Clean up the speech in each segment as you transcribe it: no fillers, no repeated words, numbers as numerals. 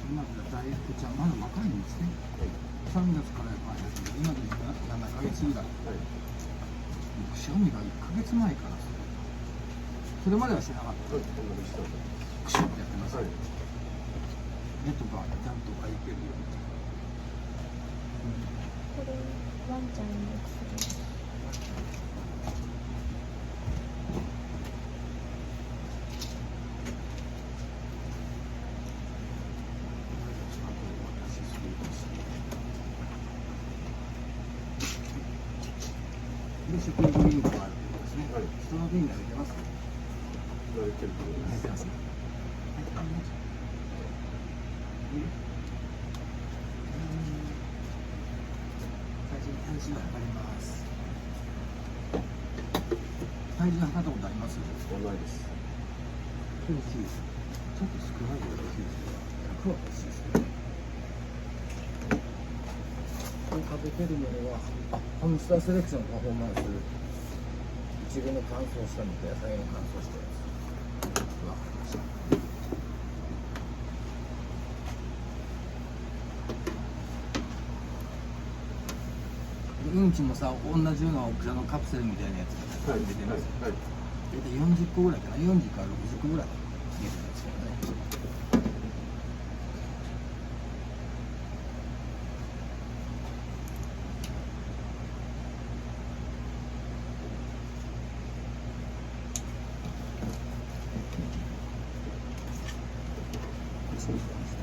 今だ大福ちゃんまだ若いんですね。3月からやっぱり今で7ヶ月ぐらい。くしゃみが1ヶ月前からそれまではしてなかった。くしゃみやってます。目とかちゃんと開いてるように。これワンちゃんの薬。で、食欲リンクがあるということですね。人の瓶が出てますか？慣れてると思います。出てます。体重測ります。体重測ったことあります？ないです。ちょっと少ないような気がする。100は欲しいですね。これ食べてるのは、ハムスターセレクションパフォーマンス。いちごの乾燥したのと野菜の乾燥したやつ。うわ、うんちもさ、同じような大きさのカプセルみたいなやつが出てます。大体40個ぐらいかな、40から60個ぐらい出てるんですよね。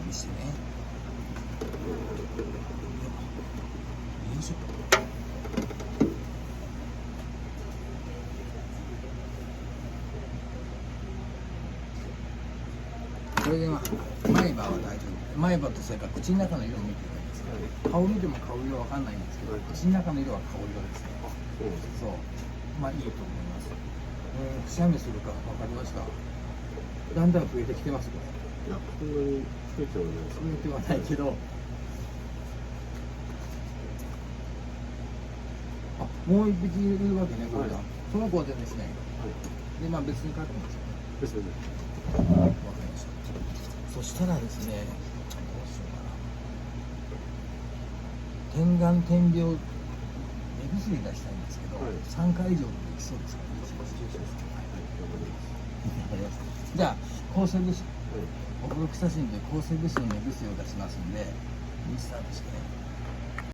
見せてね。よいしょ。これで前歯は大丈夫。前歯とそれから口の中の色を見ていただきます。顔見ても顔色わかんないんですけど、口の中の色は顔色ですね。そう。まあいいと思います。くしゃみするかわかりました。だんだん増えてきてます。これ。いや、こんなに増えてはないです。増えてはないけど。もう一匹いるわけね、これが。その子は全然しない。で、まあ別に書くんですよね。ですね。わかりました。そしたらですね、どうしようかな。点眼点描目薬出したいんですけど、3回以上でできそうですかね。わかりました。じゃあ、抗生物質、オフロキサシンという抗生物質の目薬を出しますんで、スタートしてね。